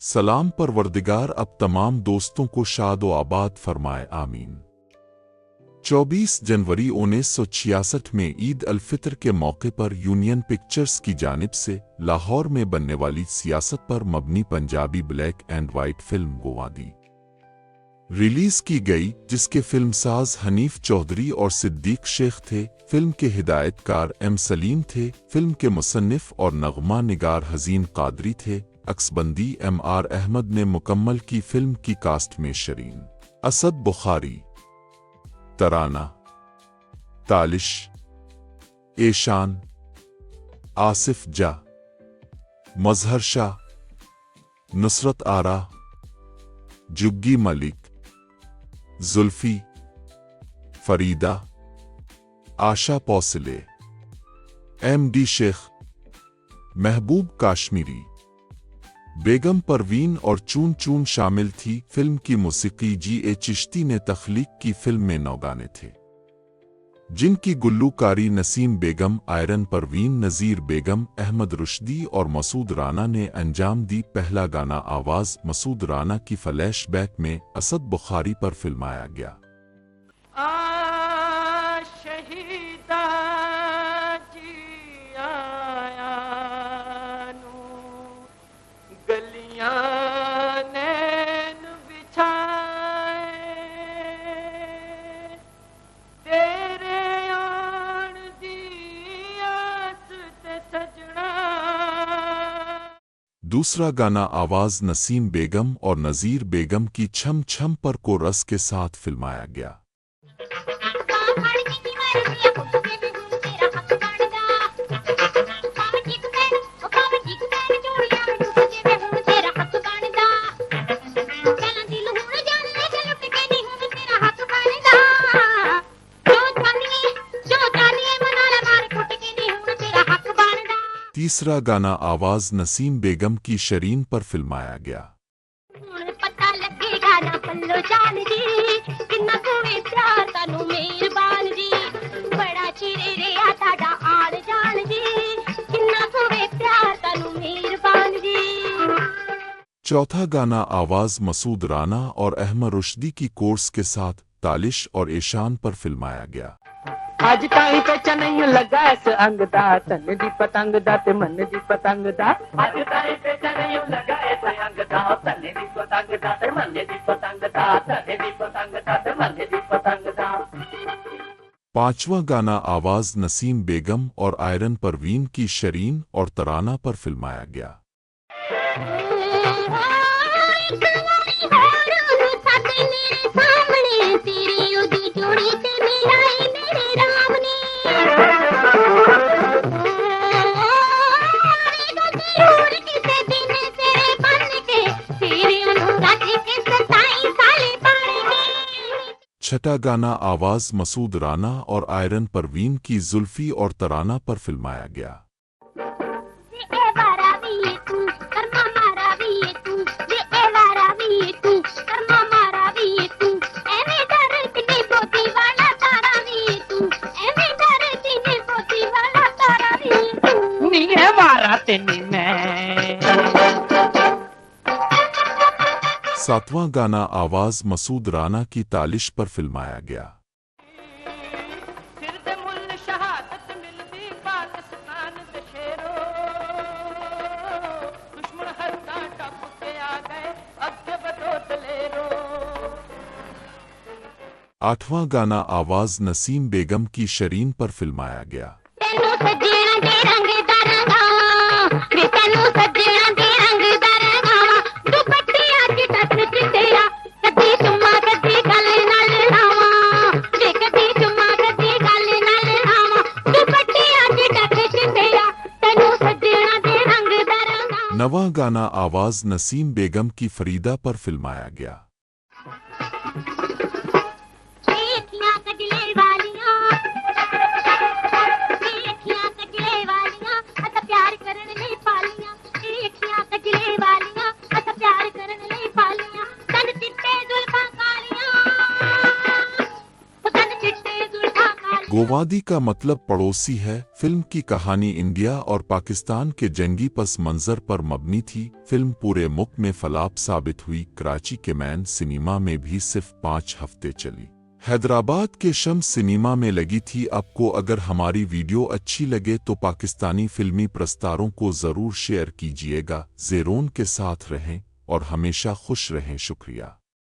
सलाम परवरदिगार अब तमाम दोस्तों को शाद व आबाद फरमाए आमीन। 24 जनवरी 1966 में ईद अल फितर के मौके पर यूनियन पिक्चर्स की जानिब से लाहौर में बनने वाली सियासत पर मबनी Punjabi black and white film गोवादी रिलीज की गई, जिसके फिल्मसाज हनीफ चौधरी और सिद्दीक शेख थे। फिल्म के हिदायतकार एम सलीम थे। फिल्म के मुसन्निफ और नगमा निगार हसीन कादरी थे। अक्सबंदी एम.आर. अहमद ने मुकम्मल की। फिल्म की कास्ट में शरीन, असद बुखारी, तराना, तालिश, एशान, आसिफ जा, मजहर शाह, नुसरत आरा, जुग्गी मलिक, जुल्फी, फरीदा, आशा पौसले, एम.डी. शेख, महबूब काश्मीरी, बेगम परवीन और चून चून शामिल थी। फिल्म की मौसीकी जी.ए. चिश्ती ने तख्लीक की। फिल्म में 9 गाने थे, जिनकी गुल्लूकारी नसीम बेगम, आयरन परवीन, नज़ीर बेगम, अहमद रुश्दी और मसूद राना ने अंजाम दी। पहला गाना आवाज़ मसूद राना की फ्लैशबैक में असद बुखारी पर फिल्माया गया। दूसरा गाना आवाज़ नसीम बेगम और नज़ीर बेगम की छम छम पर कोरस के साथ फिल्माया गया। तीसरा गाना आवाज़ नसीम बेगम की शरीन पर फिल्माया गया। चौथा गाना आवाज़ मसूद राना और अहमद रुश्दी की कोर्स के साथ तालिश और एशान पर फिल्माया गया। आज ताई पे चनई लगा इस अंग दा, तन दी पतंग दा ते मन दी पतंग दा। आज ताई पे चनई लगा इस अंग दा, तन दी पतंग दा ते मन दी पतंग दा, तन दी पतंग दा ते मन दी पतंग दा। पांचवा गाना आवाज़ नसीम बेगम और आयरन परवीन की शरीन और तराना पर फिल्माया गया। छठा गाना आवाज़ मसूद राना और आयरन परवीन की जुल्फी और तराना पर फिल्माया गया। सातवां गाना आवाज़ मसूद राना की तालिश पर फिल्माया गया। आठवां गाना आवाज़ नसीम बेगम की शरीन पर फिल्माया गया। नवां गाना आवाज़ नसीम बेगम की फरीदा पर फिल्माया गया। गोवादी का मतलब पड़ोसी है। फिल्म की कहानी इंडिया और पाकिस्तान के जंगी पस मंजर पर मबनी थी। फिल्म पूरे मुल्क में फलाप साबित हुई। कराची के मैन सिनेमा में भी सिर्फ 5 हफ्ते चली। हैदराबाद के शम्स सिनेमा में लगी थी। आपको अगर हमारी वीडियो अच्छी लगे तो पाकिस्तानी फिल्मी प्रस्तारों को ज़रूर शेयर कीजिएगा। ज़ेरोन के साथ रहें और हमेशा खुश रहें। शुक्रिया।